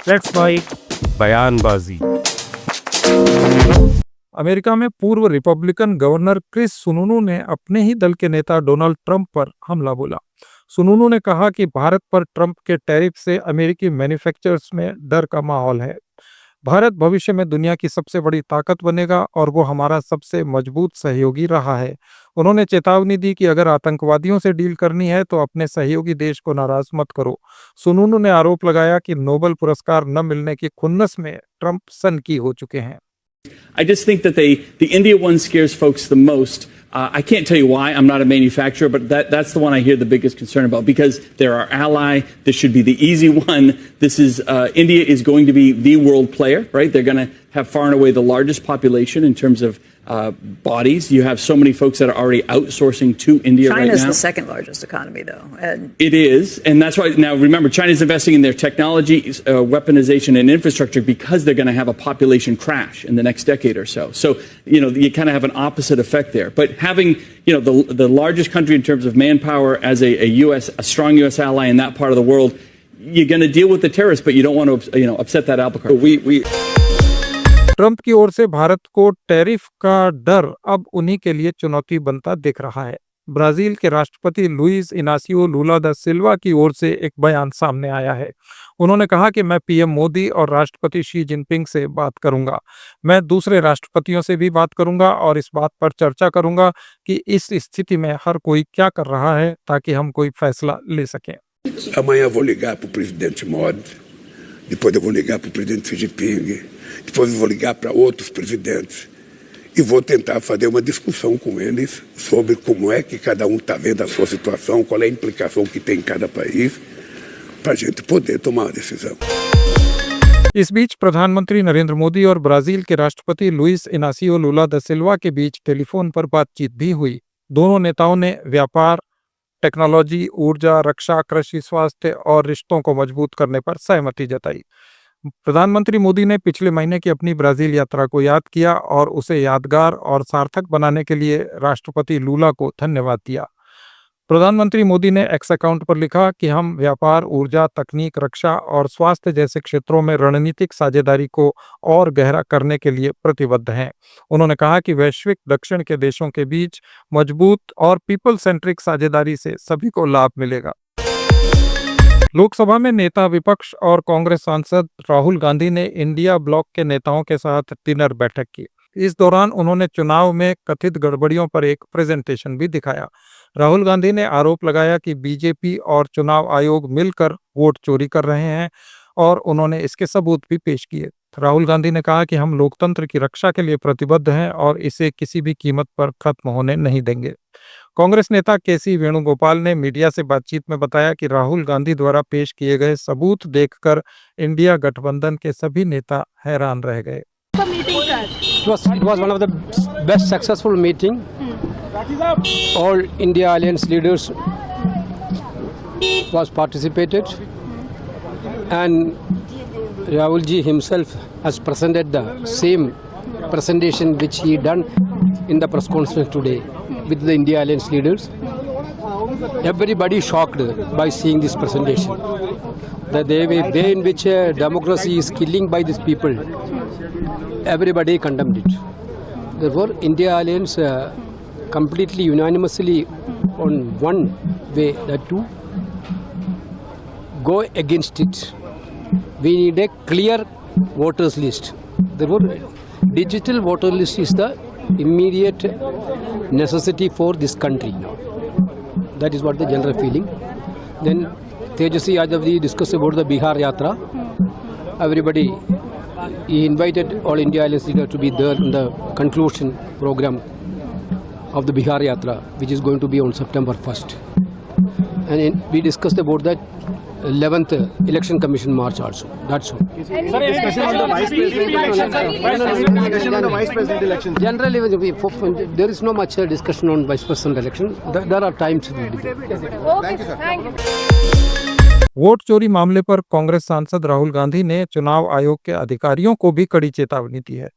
Let's fight बयानबाजी। America में पूर्व रिपब्लिकन गवर्नर क्रिस सुनूनू ने अपने ही दल के नेता डोनाल्ड ट्रंप पर हमला बोला। सुनूनू ने कहा कि भारत पर ट्रंप के टैरिफ से अमेरिकी मैन्युफैक्चरर्स में डर का माहौल है। भारत भविष्य में दुनिया की सबसे बड़ी ताकत बनेगा और वो हमारा सबसे मजबूत सहयोगी रहा है। उन्होंने चेतावनी दी कि अगर आतंकवादियों से डील करनी है तो अपने सहयोगी देश को नाराज मत करो। सुनूनू ने आरोप लगाया कि नोबेल पुरस्कार न मिलने की खुन्नस में ट्रंप सनकी हो चुके हैं। I just think that the India one scares folks the most. I can't tell you why. I'm not a manufacturer, but that's the one I hear the biggest concern about because they're our ally. This should be the easy one. This is India is going to be the world player, right? They're going to have far and away the largest population in terms of bodies. You have so many folks that are already outsourcing to India right now. China's the second largest economy, though. And it is, and that's why now remember China's investing in their technology, weaponization, and infrastructure because they're going to have a population crash in the next decade or so. So you kind of have an opposite effect there. But having the largest country in terms of manpower as a strong U.S. ally in that part of the world, you're going to deal with the terrorists, but you don't want to upset that apple cart. Trump की ओर से भारत को tariff का डर अब उन्हीं के लिए चुनौती बनता दिख रहा है। ब्राजील के राष्ट्रपति लुइस इनासियो लुला दा सिल्वा की ओर से एक बयान सामने आया है। उन्होंने कहा कि मैं पीएम मोदी और राष्ट्रपति शी जिनपिंग से बात करूंगा। मैं दूसरे राष्ट्रपतियों से भी बात करूंगा और इस बात पर चर्चा करूंगा कि इस स्थिति में हर कोई क्या कर रहा है ताकि हम कोई फैसला ले सकें। Amanhã vou ligar para o presidente Modi, depois eu vou ligar para o presidente Xi Jinping, depois eu vou ligar para outros presidentes e vou tentar fazer uma discussão com eles sobre como é que cada um está vendo a sua situação, qual é a implicação que tem em cada país, para a gente poder tomar uma decisão. इस बीच प्रधानमंत्री नरेंद्र मोदी और Brazil के राष्ट्रपति Luiz Inacio Lula दा सिल्वा के बीच telephone पर बातचीत भी हुई। दोनों नेताओं ने व्यापार, टेक्नोलॉजी, ऊर्जा, रक्षा, कृषि, स्वास्थ्य और रिश्तों को मजबूत करने पर सहमति जताई। प्रधानमंत्री मोदी ने पिछले महीने की अपनी ब्राजील यात्रा को याद किया और उसे यादगार और सार्थक बनाने के लिए राष्ट्रपति लूला को धन्यवाद दिया। प्रधानमंत्री मोदी ने एक्स अकाउंट पर लिखा कि हम व्यापार, ऊर्जा, तकनीक, रक्षा और स्वास्थ्य जैसे क्षेत्रों में रणनीतिक साझेदारी को और गहरा करने के लिए प्रतिबद्ध हैं। उन्होंने कहा कि वैश्विक दक्षिण के देशों के बीच मजबूत और पीपल सेंट्रिक साझेदारी से सभी को लाभ मिलेगा। लोकसभा में नेता विपक्ष और कांग्रेस सांसद राहुल गांधी ने इंडिया ब्लॉक के नेताओं के साथ डिनर बैठक की। इस दौरान उन्होंने चुनाव में कथित गड़बड़ियों पर एक प्रेजेंटेशन भी दिखाया। राहुल गांधी ने आरोप लगाया कि बीजेपी और चुनाव आयोग मिलकर वोट चोरी कर रहे हैं और उन्होंने इसके सबूत भी पेश किए। राहुल गांधी ने कहा कि हम लोकतंत्र की रक्षा के लिए प्रतिबद्ध हैं और इसे किसी भी कीमत पर खत्म होने नहीं देंगे। कांग्रेस नेता केसी वेणुगोपाल ने मीडिया से बातचीत में बताया कि राहुल गांधी द्वारा पेश किए गए सबूत देखकर इंडिया गठबंधन के सभी नेता हैरान रह गए। It was one of the best successful meeting. All India Alliance leaders was participated, and Rahul ji himself has presented the same presentation which he done in the press conference today with the India Alliance leaders. Everybody shocked by seeing this presentation. The way in which democracy is killing by these people, everybody condemned it. Therefore, India Alliance completely unanimously on one way, that to go against it. We need a clear voters list. Therefore, digital voter list is the immediate necessity for this country now. That is what the general feeling. Then Tejasvi Yadav discussed about the Bihar Yatra. Everybody, he invited all India Alliance leaders to be there in the conclusion program of the Bihar Yatra, which is going to be on September 1st. And we discussed about that 11th Election Commission March also. That's all. Any discussion on the Vice President election? Generally, there is no much discussion on Vice President election. There are times to debate. Thank you, sir. Vote चोरी मामले पर कांग्रेस सांसद राहुल गांधी ने चुनाव आयोग के अधिकारियों को भी कड़ी चेतावनी दी है।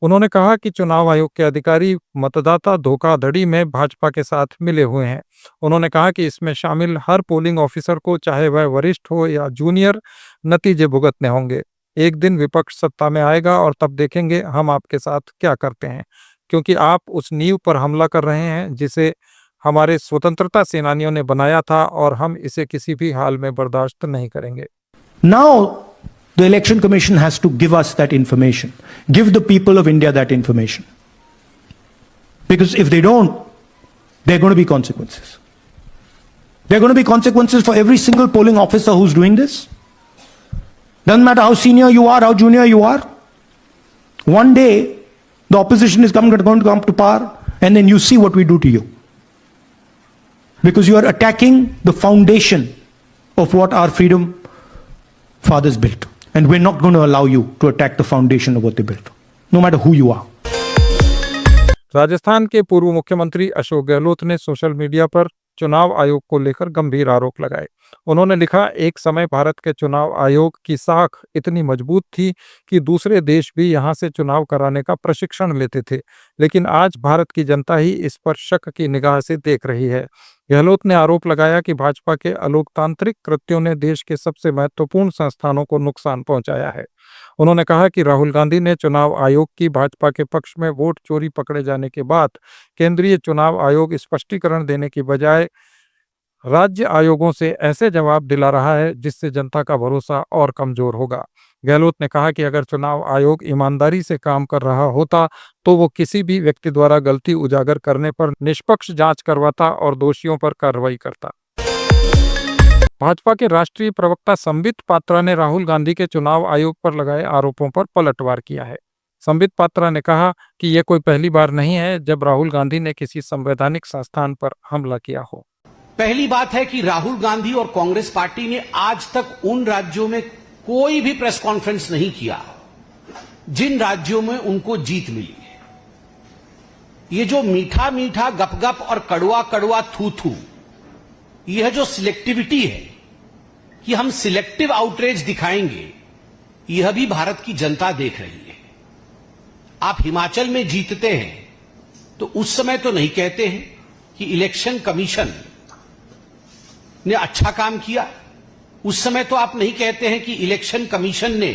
उन्होंने कहा कि चुनाव आयोग के अधिकारी मतदाता धोखाधड़ी में भाजपा के साथ मिले हुए हैं। उन्होंने कहा कि इसमें शामिल हर पोलिंग ऑफिसर को, चाहे वह वरिष्ठ हो या जूनियर, नतीजे भुगतने होंगे। एक दिन विपक्ष सत्ता में आएगा और तब देखेंगे हम आपके साथ क्या करते हैं, क्योंकि आप उस नींव पर हमला कर रहे हैं जिसे हमारे स्वतंत्रता सेनानियों ने बनाया था और हम इसे किसी भी हाल में बर्दाश्त नहीं करेंगे। Now, the Election Commission has to give us that information, give the people of India that information. Because if they don't, there are going to be consequences. There are going to be consequences for every single polling officer who's doing this. Doesn't matter how senior you are, how junior you are. One day, the opposition is going to come to power, and then you see what we do to you. Because you are attacking the foundation of what our freedom fathers built. And we're not going to allow you to attack the foundation of what they built, no matter who you are. Rajasthan के पूर्व मुख्यमंत्री अशोक गहलोत ने social media पर चुनाव आयोग को लेकर गंभीर आरोप लगाए। उन्होंने लिखा, एक समय भारत के चुनाव आयोग की साख इतनी मजबूत थी कि दूसरे देश भी यहां से चुनाव कराने का प्रशिक्षण लेते थे, लेकिन आज भारत की जनता ही इस पर शक की निगाह से देख रही है। गहलोत ने आरोप लगाया कि भाजपा के अलोकतांत्रिक कृत्यों ने देश के सबसे महत्वपूर्ण संस्थानों को नुकसान पहुंचाया है। उन्होंने कहा कि राहुल गांधी ने चुनाव आयोग की भाजपा के पक्ष में वोट चोरी पकड़े जाने के बाद केंद्रीय चुनाव आयोग स्पष्टीकरण देने की बजाय राज्य आयोगों से ऐसे जवाब दिला रहा है जिससे जनता का भरोसा और कमजोर होगा। गहलोत ने कहा कि अगर चुनाव आयोग ईमानदारी से काम कर रहा होता तो वो किसी भी व्यक्ति द्वारा गलती उजागर करने पर निष्पक्ष जांच करवाता और दोषियों पर कार्रवाई करता। भाजपा के राष्ट्रीय प्रवक्ता संबित पात्रा ने राहुल गांधी के चुनाव आयोग पर लगाए आरोपों पर पलटवार किया है। संबित पात्रा ने कहा कि यह कोई पहली बार नहीं है जब राहुल गांधी ने किसी संवैधानिक संस्थान पर हमला किया हो। पहली बात है कि राहुल गांधी और कांग्रेस पार्टी ने आज तक उन राज्यों में कोई भी प्रेस कॉन्फ्रेंस नहीं किया जिन राज्यों में उनको जीत मिली है। ये जो मीठा मीठा गपगप और कड़वा कड़वा थू थू, यह जो सिलेक्टिविटी है कि हम सिलेक्टिव आउटरीच दिखाएंगे, यह भी भारत की जनता देख रही है। आप हिमाचल में जीतते हैं तो उस समय तो नहीं कहते हैं कि इलेक्शन कमीशन ने अच्छा काम किया। उस समय तो आप नहीं कहते हैं कि इलेक्शन कमीशन ने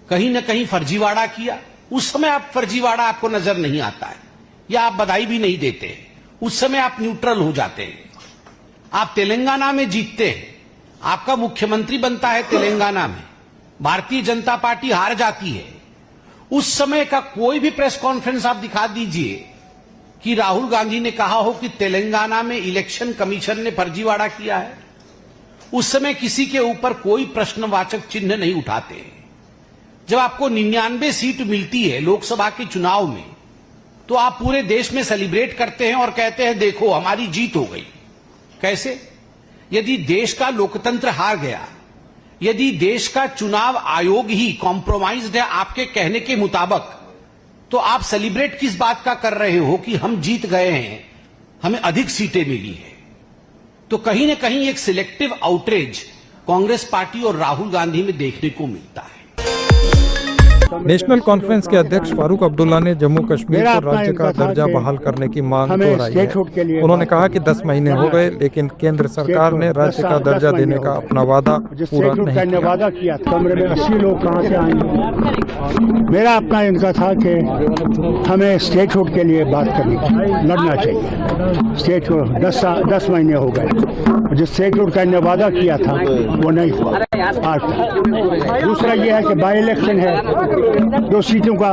कहीं ना कहीं फर्जीवाड़ा किया। उस समय आप फर्जीवाड़ा आपको नजर नहीं आता है या आप बधाई भी नहीं देते हैं। उस समय आप न्यूट्रल हो जाते हैं। आप तेलंगाना में जीतते हैं, आपका मुख्यमंत्री बनता है तेलंगाना में, भारतीय जनता पार्टी हार जाती है। उस समय का कोई भी प्रेस कॉन्फ्रेंस आप दिखा दीजिए कि राहुल गांधी ने कहा हो कि तेलंगाना में इलेक्शन कमीशन ने फर्जीवाड़ा किया है। उस समय किसी के ऊपर कोई प्रश्नवाचक चिन्ह नहीं उठाते हैं। जब आपको 99 सीट मिलती है लोकसभा के चुनाव में, तो आप पूरे देश में सेलिब्रेट करते हैं और कहते हैं देखो हमारी जीत हो गई। कैसे? यदि देश का लोकतंत्र हार गया, यदि देश का चुनाव आयोग ही कॉम्प्रोमाइज्ड है आपके कहने के मुताबिक, तो आप सेलिब्रेट किस बात का कर रहे हो कि हम जीत गए हैं, हमें अधिक सीटें मिली है। तो कहीं ना कहीं एक सिलेक्टिव आउटरीच कांग्रेस पार्टी और राहुल गांधी में देखने को मिलता है। नेशनल कॉन्फ्रेंस के अध्यक्ष फारूक अब्दुल्ला ने जम्मू कश्मीर को राज्य का दर्जा बहाल करने की मांग दोहराई है। उन्होंने कहा कि 10 महीने हो गए लेकिन केंद्र सरकार ने राज्य का दर्जा देने का अपना वादा पूरा नहीं किया। कमरे में 80 लोग कहां से आएंगे? मेरा अपना इनका था कि हमें स्टेटहुड के लिए बात करनी चाहिए, लड़ना चाहिए। स्टेटहुड 10 महीने हो गए, जो स्टेटहुड का वादा किया था वो नहीं हुआ आज तक। दूसरा ये है कि बाई इलेक्शन है 2 सीटों का,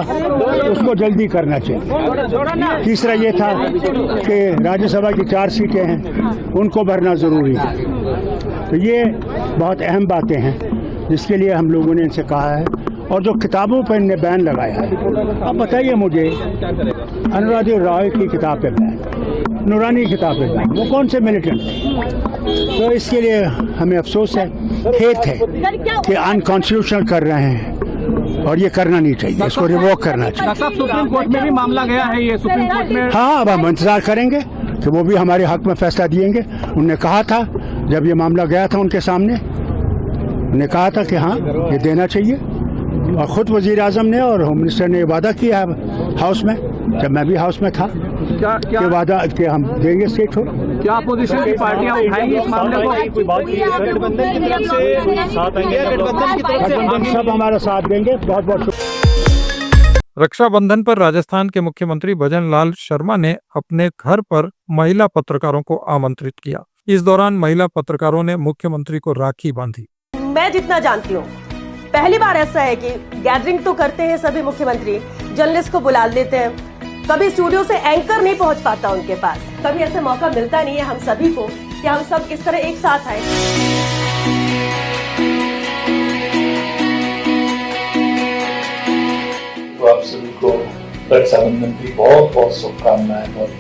उसको जल्दी करना चाहिए। तीसरा ये था कि राज्यसभा की 4 सीटें हैं, उनको भरना जरूरी है। तो ये बहुत अहम बातें हैं जिसके लिए हम लोगों ने इनसे कहा है। और जो किताबों पर इनने बैन लगाया है, अब बताइए मुझे, अनुराधा रॉय की किताब पे बैन, नूरानी किताब पे बैन, वो कौन से मिलिटेंट थे? तो इसके लिए हमें अफसोस है, खेद है कि अनकॉन्स्टिट्यूशनल कर रहे हैं और ये करना नहीं चाहिए, इसको रिवोक करना चाहिए। सुप्रीम कोर्ट में भी मामला गया है, ये सुप्रीम कोर्ट में। हाँ, अब हम इंतजार करेंगे कि वो भी हमारे हक में फैसला दिएंगे। उनने कहा था, जब ये मामला गया था उनके सामने, उन्होंने कहा था कि हाँ ये देना चाहिए, खुद वजीर आजम ने और होम मिनिस्टर ने वादा किया हाउस में, जब मैं भी हाउस में था, क्या वादा कि हम देंगे स्टेट छोड़। क्या अपोजिशन की पार्टियां उठाएंगी इस मामले को? गठबंधन की तरफ से सब हमारा साथ देंगे। बहुत बहुत शुक्रिया। रक्षाबंधन पर राजस्थान के मुख्यमंत्री भजन लाल शर्मा ने अपने घर पर महिला पत्रकारों को आमंत्रित किया। इस दौरान महिला पत्रकारों ने मुख्यमंत्री को राखी बांधी। मैं जितना जानती हूँ, पहली बार ऐसा है कि गैदरिंग तो करते हैं सभी मुख्यमंत्री, जर्नलिस्ट को बुला लेते हैं, कभी स्टूडियो से एंकर नहीं पहुंच पाता उनके पास, कभी ऐसा मौका मिलता नहीं है हम सभी को कि हम सब इस तरह एक साथ आए। तो आप सभी को रक्षाबंधन की बहुत बहुत शुभकामनाएं। बहुत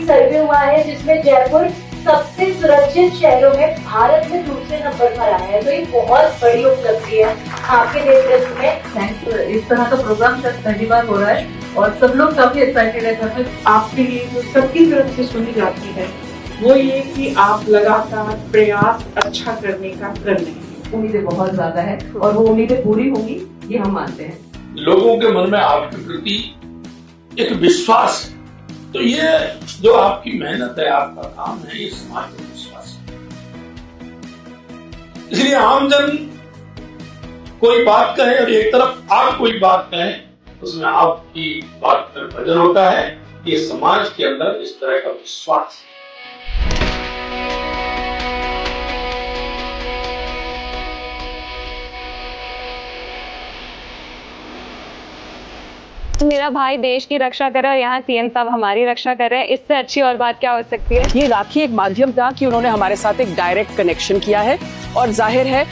सर्वे हुआ है जिसमें जयपुर सबसे सुरक्षित शहरों में भारत में दूसरे नंबर पर आया है, तो ये बहुत बड़ी उपलब्धि है आपके नेतृत्व में। इस तरह का प्रोग्राम पहली बार हो रहा है और सब लोग काफी एक्साइटेड है। आपके लिए जो सबकी तरफ से सुनी जाती है वो ये कि आप लगातार प्रयास अच्छा करने का कर रहे हैं। उम्मीदें बहुत ज्यादा है और वो उम्मीदें पूरी होंगी, ये हम मानते हैं। लोगों के मन में आपके प्रति एक विश्वास है, तो ये जो आपकी मेहनत है, आपका काम है, ये समाज में विश्वास है। इसलिए आमजन कोई बात कहे और एक तरफ आप कोई बात कहें, उसमें आपकी बात पर वजन होता है। ये समाज के अंदर इस तरह का विश्वास है। मेरा भाई देश की रक्षा कर रहा है और यहाँ सीएम साहब हमारी रक्षा कर रहे हैं, इससे अच्छी और बात क्या हो सकती है। ये राखी एक माध्यम था कि उन्होंने हमारे साथ एक डायरेक्ट कनेक्शन किया है और जाहिर है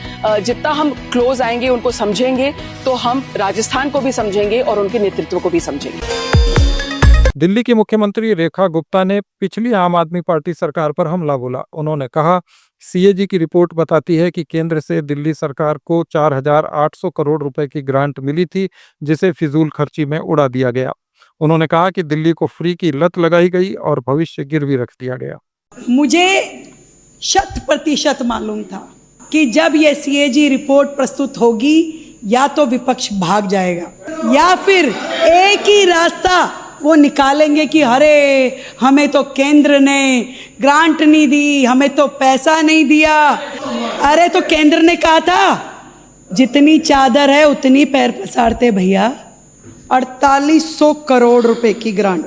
जितना हम क्लोज आएंगे, उनको समझेंगे, तो हम राजस्थान को भी समझेंगे और उनके नेतृत्व को भी समझेंगे। दिल्ली की मुख्यमंत्री रेखा गुप्ता ने पिछली आम आदमी पार्टी सरकार पर हमला बोला। उन्होंने कहा, सीएजी की रिपोर्ट बताती है कि केंद्र से दिल्ली सरकार को 4,800 करोड़ रुपए की ग्रांट मिली थी, जिसे फिजूल खर्ची में उड़ा दिया गया। उन्होंने कहा कि दिल्ली को फ्री की लत लगाई गई और भविष्य गिरवी रख दिया गया। मुझे 100% मालूम था कि जब ये सीएजी रिपोर्ट प्रस्तुत होगी या तो विपक्ष भाग जाएगा या फिर एक ही रास्ता वो निकालेंगे कि अरे हमें तो केंद्र ने ग्रांट नहीं दी, हमें तो पैसा नहीं दिया। अरे तो केंद्र ने कहा था जितनी चादर है उतनी पैर पसारते भैया। 4800 करोड़ रुपए की ग्रांट,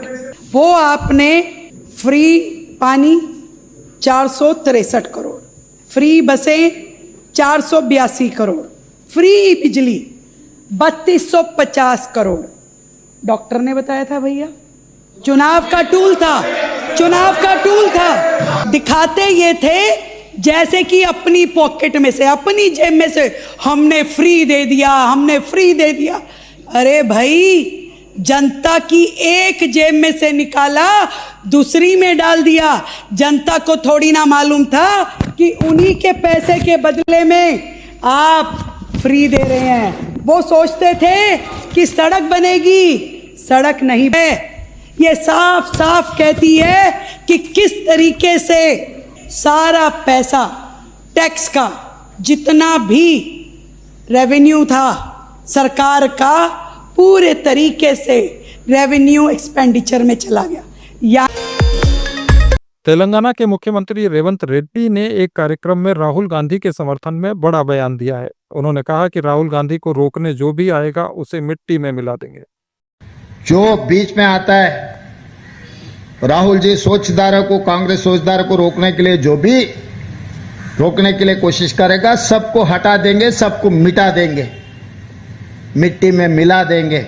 वो आपने फ्री पानी 463 करोड़, फ्री बसें 482 करोड़, फ्री बिजली 3250 करोड़। डॉक्टर ने बताया था भैया, चुनाव का टूल था, चुनाव का टूल था। दिखाते ये थे जैसे कि अपनी पॉकेट में से, अपनी जेब में से हमने फ्री दे दिया, हमने फ्री दे दिया। अरे भाई, जनता की एक जेब में से निकाला, दूसरी में डाल दिया। जनता को थोड़ी ना मालूम था कि उन्हीं के पैसे के बदले में आप फ्री दे रहे हैं। वो सोचते थे कि सड़क बनेगी, सड़क नहीं है। ये साफ साफ कहती है कि किस तरीके से सारा पैसा टैक्स का जितना भी रेवेन्यू था सरकार का, पूरे तरीके से रेवेन्यू एक्सपेंडिचर में चला गया। तेलंगाना के मुख्यमंत्री रेवंत रेड्डी ने एक कार्यक्रम में राहुल गांधी के समर्थन में बड़ा बयान दिया है। उन्होंने कहा कि राहुल गांधी को रोकने जो भी आएगा उसे मिट्टी में मिला देंगे। जो बीच में आता है, राहुल जी सोचदारों को, कांग्रेस सोचदारों को रोकने के लिए जो भी रोकने के लिए कोशिश करेगा, सबको हटा देंगे, सबको मिटा देंगे, मिट्टी में मिला देंगे।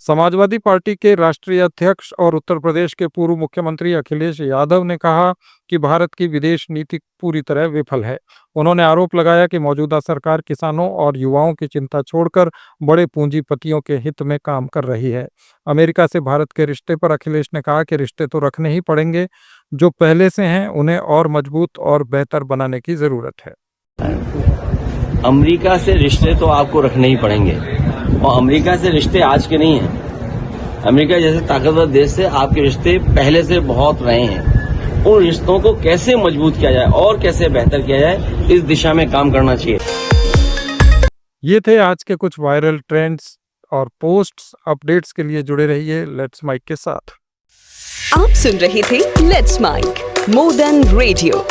समाजवादी पार्टी के राष्ट्रीय अध्यक्ष और उत्तर प्रदेश के पूर्व मुख्यमंत्री अखिलेश यादव ने कहा कि भारत की विदेश नीति पूरी तरह विफल है। उन्होंने आरोप लगाया कि मौजूदा सरकार किसानों और युवाओं की चिंता छोड़कर बड़े पूंजीपतियों के हित में काम कर रही है। अमेरिका से भारत के रिश्ते पर अखिलेश ने कहा कि रिश्ते तो रखने ही पड़ेंगे, जो पहले से हैं उन्हें और मजबूत और बेहतर बनाने की जरूरत है। अमेरिका से रिश्ते तो आपको रखने ही पड़ेंगे, और अमेरिका से रिश्ते आज के नहीं हैं। अमेरिका जैसे ताकतवर देश से आपके रिश्ते पहले से बहुत रहे हैं। उन रिश्तों को कैसे मजबूत किया जाए और कैसे बेहतर किया जाए, इस दिशा में काम करना चाहिए। ये थे आज के कुछ वायरल ट्रेंड्स और पोस्ट्स। अपडेट्स के लिए जुड़े रहिए लेट्स माइक के साथ। आप सुन रहे थे let's mic more than radio.